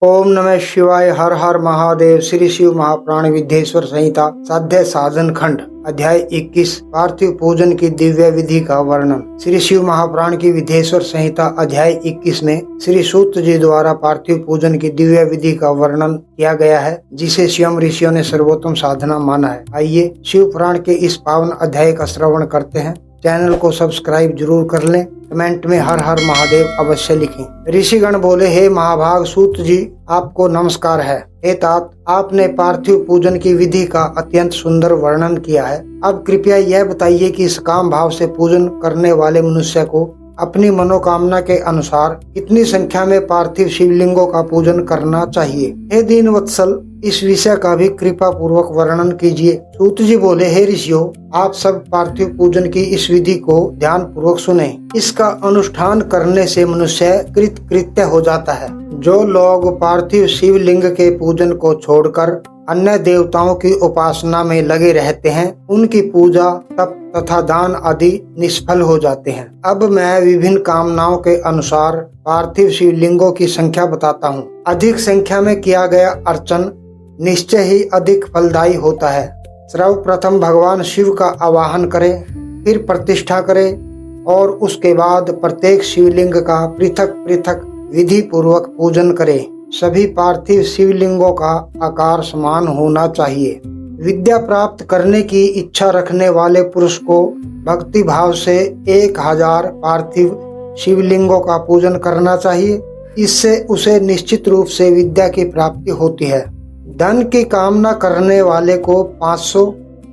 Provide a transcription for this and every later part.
ओम नमः शिवाय। हर हर महादेव। श्री शिव महापुराण विद्येश्वर संहिता साध्य साधन खंड अध्याय 21 पार्थिव पूजन की दिव्य विधि का वर्णन। श्री शिव महापुराण की विद्येश्वर संहिता अध्याय 21 में श्री सूत जी द्वारा पार्थिव पूजन की दिव्य विधि का वर्णन किया गया है, जिसे स्वयं ऋषियों ने सर्वोत्तम साधना माना है। आइए शिव पुराण के इस पावन अध्याय का श्रवण करते हैं। चैनल को सब्सक्राइब जरूर कर लें। कमेंट में हर हर महादेव अवश्य लिखें। ऋषिगण बोले, हे महाभाग सूत जी, आपको नमस्कार है। हे तात, आपने पार्थिव पूजन की विधि का अत्यंत सुंदर वर्णन किया है। अब कृपया यह बताइए कि सकाम भाव से पूजन करने वाले मनुष्य को अपनी मनोकामना के अनुसार कितनी संख्या में पार्थिव शिवलिंगों का पूजन करना चाहिए। हे दीन वत्सल, इस विषय का भी कृपा पूर्वक वर्णन कीजिए। सूत जी बोले, हे ऋषियों, आप सब पार्थिव पूजन की इस विधि को ध्यान पूर्वक सुने। इसका अनुष्ठान करने से मनुष्य कृतकृत्य हो जाता है। जो लोग पार्थिव शिवलिंग के पूजन को छोड़कर अन्य देवताओं की उपासना में लगे रहते हैं, उनकी पूजा तप तथा दान आदि निष्फल हो जाते हैं। अब मैं विभिन्न कामनाओं के अनुसार पार्थिव शिवलिंगों की संख्या बताता हूँ। अधिक संख्या में किया गया अर्चन निश्चय ही अधिक फलदायी होता है। सर्वप्रथम भगवान शिव का आवाहन करें, फिर प्रतिष्ठा करें और उसके बाद प्रत्येक शिवलिंग का पृथक पृथक विधि पूर्वक पूजन करें। सभी पार्थिव शिवलिंगों का आकार समान होना चाहिए। विद्या प्राप्त करने की इच्छा रखने वाले पुरुष को भक्ति भाव से 1000 पार्थिव शिवलिंगों का पूजन करना चाहिए। इससे उसे निश्चित रूप से विद्या की प्राप्ति होती है। धन की कामना करने वाले को 500,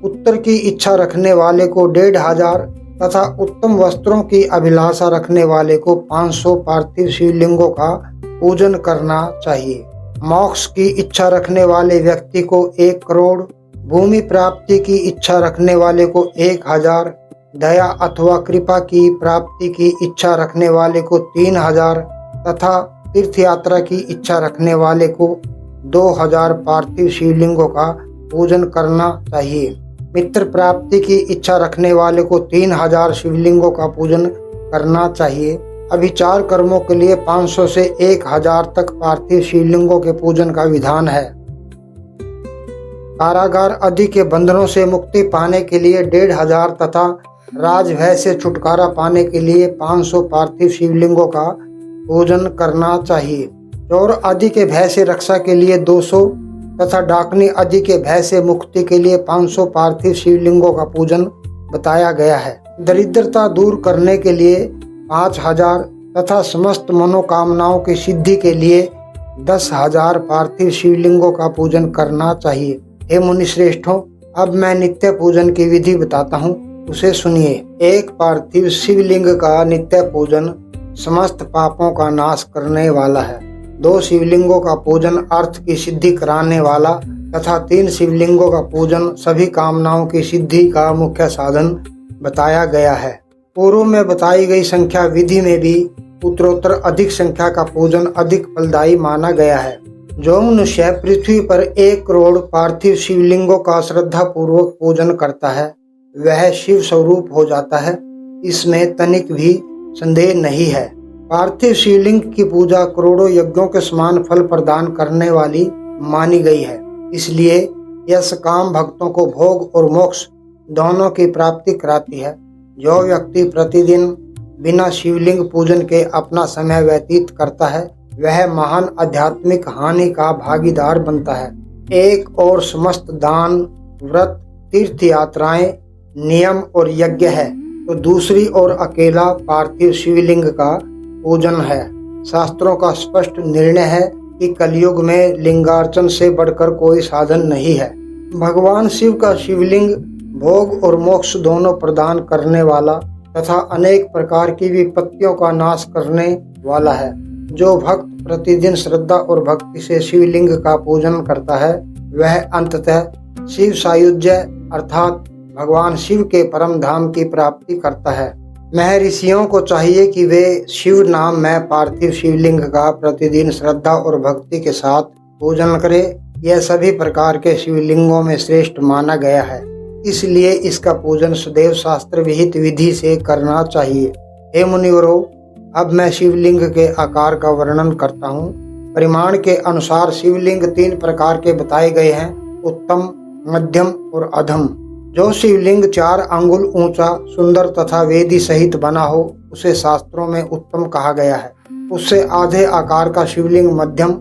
उत्तर की इच्छा रखने वाले को 1500 तथा उत्तम वस्त्रों की अभिलाषा रखने वाले को 500 पार्थिव शिवलिंगों का पूजन करना चाहिए। मोक्ष की इच्छा रखने वाले व्यक्ति को 1 करोड़, भूमि प्राप्ति की इच्छा रखने वाले को 1000, दया अथवा कृपा की प्राप्ति की इच्छा रखने वाले को 3000 तथा तीर्थ यात्रा की इच्छा रखने वाले को 2000 पार्थिव शिवलिंगों का पूजन करना चाहिए। मित्र प्राप्ति की इच्छा रखने वाले को 3000 शिवलिंगों का पूजन करना चाहिए। अभिचार कर्मों के लिए 500 से 1000 तक पार्थिव शिवलिंगों के पूजन का विधान है। कारागार आदि के बंधनों से मुक्ति पाने के लिए 1500 तथा राजभय से छुटकारा पाने के लिए 500 पार्थिव शिवलिंगों का पूजन करना चाहिए। चोर आदि के भय से रक्षा के लिए 200 तथा डाकनी आदि के भय से मुक्ति के लिए 500 पार्थिव शिवलिंगों का पूजन बताया गया है। दरिद्रता दूर करने के लिए 5000 तथा समस्त मनोकामनाओं की सिद्धि के लिए 10,000 पार्थिव शिवलिंगों का पूजन करना चाहिए। हे मुनि श्रेष्ठों, अब मैं नित्य पूजन की विधि बताता हूँ, उसे सुनिए। एक पार्थिव शिवलिंग का नित्य पूजन समस्त पापों का नाश करने वाला है। 2 शिवलिंगों का पूजन अर्थ की सिद्धि कराने वाला तथा 3 शिवलिंगों का पूजन सभी कामनाओं की सिद्धि का मुख्य साधन बताया गया है। पूर्व में बताई गई संख्या विधि में भी उत्तरोत्तर अधिक संख्या का पूजन अधिक फलदायी माना गया है। जो मनुष्य पृथ्वी पर 1 करोड़ पार्थिव शिवलिंगों का श्रद्धा पूर्वक पूजन करता है, वह शिव स्वरूप हो जाता है। इसमें तनिक भी संदेह नहीं है। पार्थिव शिवलिंग की पूजा करोड़ों यज्ञों के समान फल प्रदान करने वाली मानी गई है। इसलिए यह सकाम भक्तों को भोग और मोक्ष दोनों की प्राप्ति कराती है। जो व्यक्ति प्रतिदिन बिना शिवलिंग पूजन के अपना समय व्यतीत करता है, वह महान आध्यात्मिक हानि का भागीदार बनता है। एक और समस्त दान, व्रत, तीर्थ यात्राएं, नियम और यज्ञ है, तो दूसरी ओर अकेला पार्थिव शिवलिंग का पूजन है। शास्त्रों का स्पष्ट निर्णय है कि कलयुग में लिंगार्चन से बढ़कर कोई साधन नहीं है। भगवान शिव का शिवलिंग भोग और मोक्ष दोनों प्रदान करने वाला तथा अनेक प्रकार की विपत्तियों का नाश करने वाला है। जो भक्त प्रतिदिन श्रद्धा और भक्ति से शिवलिंग का पूजन करता है, वह अंततः शिव सायुज्य अर्थात भगवान शिव के परम धाम की प्राप्ति करता है। महर्षियों को चाहिए कि वे शिव नाम में पार्थिव शिवलिंग का प्रतिदिन श्रद्धा और भक्ति के साथ पूजन करें। यह सभी प्रकार के शिवलिंगों में श्रेष्ठ माना गया है, इसलिए इसका पूजन सदैव शास्त्र विहित विधि से करना चाहिए। हे मुनिवरों, अब मैं शिवलिंग के आकार का वर्णन करता हूँ। परिमाण के अनुसार शिवलिंग 3 प्रकार के बताए गए हैं: उत्तम, मध्यम और अधम। जो शिवलिंग 4 अंगुल ऊंचा, सुंदर तथा वेदी सहित बना हो उसे शास्त्रों में उत्तम कहा गया है। उससे आधे आकार का शिवलिंग मध्यम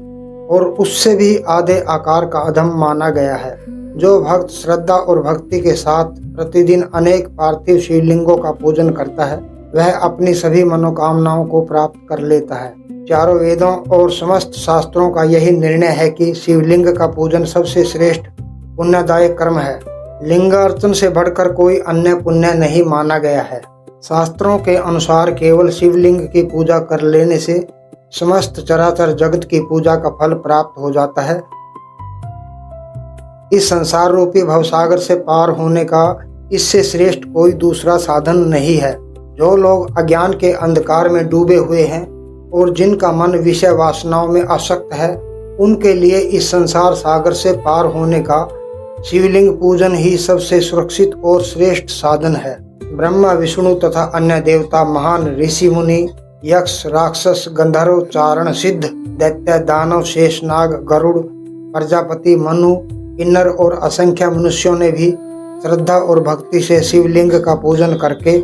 और उससे भी आधे आकार का अधम माना गया है। जो भक्त श्रद्धा और भक्ति के साथ प्रतिदिन अनेक पार्थिव शिवलिंगों का पूजन करता है वह अपनी सभी मनोकामनाओं को प्राप्त कर लेता है। चारों वेदों और समस्त शास्त्रों का यही निर्णय है कि शिवलिंग का पूजन सबसे श्रेष्ठ पुण्यदायक कर्म है। लिंगार्चन से बढ़कर कोई अन्य पुण्य नहीं माना गया है। शास्त्रों के अनुसार केवल शिवलिंग की पूजा कर लेने से समस्त चराचर जगत की पूजा का फल प्राप्त हो जाता है। इस संसार रूपी भवसागर से पार होने का इससे श्रेष्ठ कोई दूसरा साधन नहीं है। जो लोग अज्ञान के अंधकार में डूबे हुए हैं और जिनका मन विषय वासनाओं में आसक्त है उनके लिए इस संसार सागर से पार होने का शिवलिंग पूजन ही सबसे सुरक्षित और श्रेष्ठ साधन है। ब्रह्मा, विष्णु तथा अन्य देवता, महान ऋषि मुनि, यक्ष, राक्षस, गंधर्व, चारण, सिद्ध, दैत्य, दानव, शेषनाग, गरुड़, प्रजापति, मनु, किन्नर और असंख्य मनुष्यों ने भी श्रद्धा और भक्ति से शिवलिंग का पूजन करके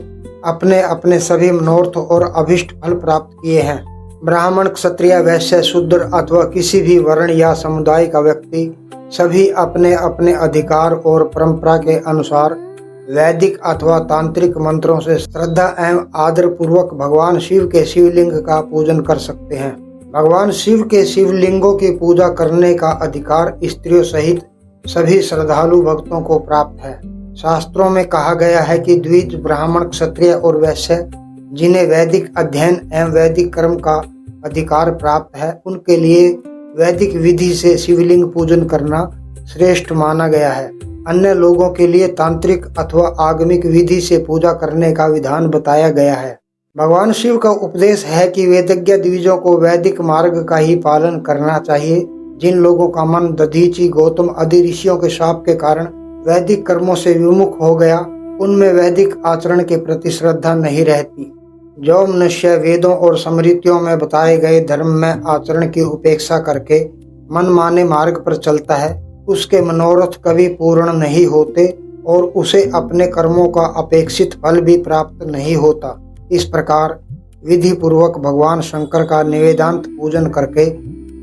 अपने अपने सभी मनोरथ और अभिष्ट फल प्राप्त किए हैं। ब्राह्मण, क्षत्रिय, वैश्य, शूद्र अथवा किसी भी वर्ण या समुदाय का व्यक्ति सभी अपने अपने अधिकार और परंपरा के अनुसार वैदिक अथवा तांत्रिक मंत्रों से श्रद्धा एवं आदर पूर्वक भगवान शिव के शिवलिंग का पूजन कर सकते हैं। भगवान शिव के शिवलिंगों की पूजा करने का अधिकार स्त्रियों सहित सभी श्रद्धालु भक्तों को प्राप्त है। शास्त्रों में कहा गया है कि द्विज, ब्राह्मण, क्षत्रिय और वैश्य जिन्हें वैदिक अध्ययन एवं वैदिक कर्म का अधिकार प्राप्त है उनके लिए वैदिक विधि से शिवलिंग पूजन करना श्रेष्ठ माना गया है। अन्य लोगों के लिए तांत्रिक अथवा आगमिक विधि से पूजा करने का विधान बताया गया है। भगवान शिव का उपदेश है कि वेदज्ञ द्विजों को वैदिक मार्ग का ही पालन करना चाहिए। जिन लोगों का मन दधीचि, गौतम आदि ऋषियों के शाप के कारण वैदिक कर्मों से विमुख हो गया उनमें वैदिक आचरण के प्रति श्रद्धा नहीं रहती। जो मनुष्य वेदों और स्मृतियों में बताए गए धर्म में आचरण की उपेक्षा करके मनमाने मार्ग पर चलता है उसके मनोरथ कभी पूर्ण नहीं होते और उसे अपने कर्मों का अपेक्षित फल भी प्राप्त नहीं होता। इस प्रकार विधि पूर्वक भगवान शंकर का निवेदांत पूजन करके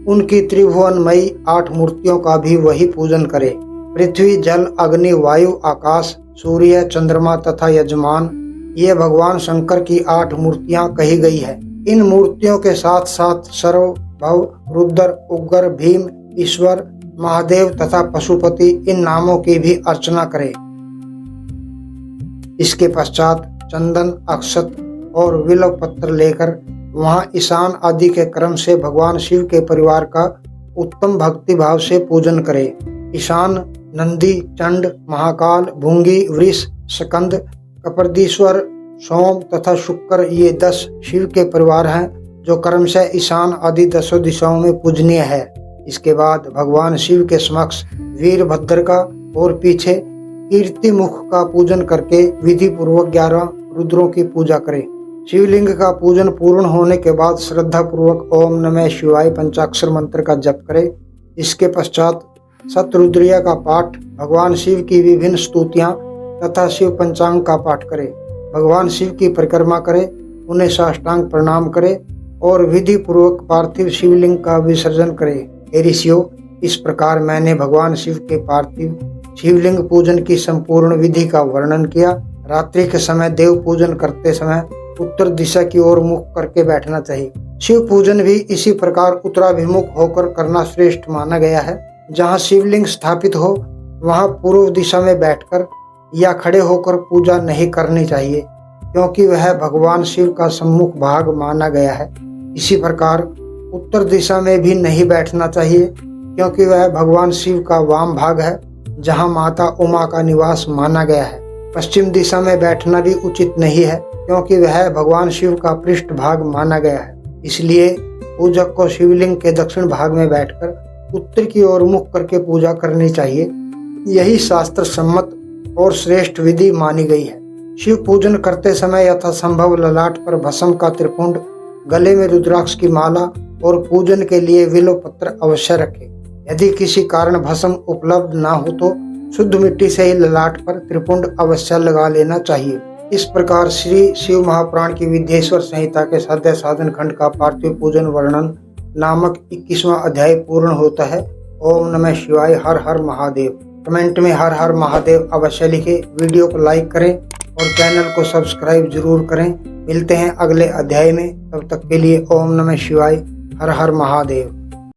उनकी त्रिभुवनमयी 8 मूर्तियों का भी वही पूजन करे। पृथ्वी, जल, अग्नि, वायु, आकाश, सूर्य, चंद्रमा तथा यजमान ये भगवान शंकर की 8 मूर्तियां कही गई है। इन मूर्तियों के साथ साथ सर्व, भव, रुद्र, उग्र, भीम, ईश्वर, महादेव तथा पशुपति इन नामों की भी अर्चना करें। इसके पश्चात चंदन, अक्षत और बिल्व पत्र लेकर वहां ईशान आदि के क्रम से भगवान शिव के परिवार का उत्तम भक्ति भाव से पूजन करें। ईशान, नंदी, चंड, महाकाल, भूंगी, वृष, स्कंद, कपर्दीश्वर, सोम तथा शुक्र ये 10 शिव के परिवार हैं जो क्रमशः ईशान आदि 10 दिशाओं में पूजनीय है। इसके बाद भगवान शिव के समक्ष वीरभद्र का और पीछे कीर्ति मुख का पूजन करके विधि पूर्वक 11 रुद्रों की पूजा करें। शिवलिंग का पूजन पूर्ण होने के बाद श्रद्धा पूर्वक ओम नमः शिवाय पंचाक्षर मंत्र का जप करें। इसके पश्चात शतरुद्रीय का पाठ, भगवान शिव की विभिन्न स्तुतियां तथा शिव पंचांग का पाठ करें। भगवान शिव की परिक्रमा करें, उन्हें साष्टांग प्रणाम करें और विधि पूर्वक पार्थिव शिवलिंग का विसर्जन करें। हे ऋषियों, इस प्रकार मैंने भगवान शिव के पार्थिव शिवलिंग पूजन की संपूर्ण विधि का वर्णन किया। रात्रि के समय देव पूजन करते समय उत्तर दिशा की ओर मुख करके बैठना चाहिए। शिव पूजन भी इसी प्रकार उत्तराभिमुख होकर करना श्रेष्ठ माना गया है। जहाँ शिवलिंग स्थापित हो वहाँ पूर्व दिशा में बैठकर या खड़े होकर पूजा नहीं करनी चाहिए क्योंकि वह भगवान शिव का सम्मुख भाग माना गया है। इसी प्रकार उत्तर दिशा में भी नहीं बैठना चाहिए क्योंकि वह भगवान शिव का वाम भाग है जहाँ माता उमा का निवास माना गया है। पश्चिम दिशा में बैठना भी उचित नहीं है क्योंकि वह भगवान शिव का पृष्ठ भाग माना गया है। इसलिए पूजक को शिवलिंग के दक्षिण भाग में बैठकर उत्तर की ओर मुख करके पूजा करनी चाहिए। यही शास्त्र सम्मत और श्रेष्ठ विधि मानी गई है। शिव पूजन करते समय यथासंभव ललाट पर भस्म का त्रिपुंड, गले में रुद्राक्ष की माला और पूजन के लिए विल्व पत्र अवश्य रखें। यदि किसी कारण भस्म उपलब्ध ना हो तो शुद्ध मिट्टी से ही ललाट पर त्रिपुंड अवश्य लगा लेना चाहिए। इस प्रकार श्री शिव महापुराण की विद्येश्वर संहिता के साध्य साधन खंड का पार्थिव पूजन वर्णन नामक 21वां अध्याय पूर्ण होता है। ओम नमः शिवाय। हर हर महादेव। कमेंट में हर हर महादेव अवश्य लिखें। वीडियो को लाइक करें और चैनल को सब्सक्राइब जरूर करें। मिलते हैं अगले अध्याय में, तब तक के लिए ओम नमः शिवाय। हर हर महादेव।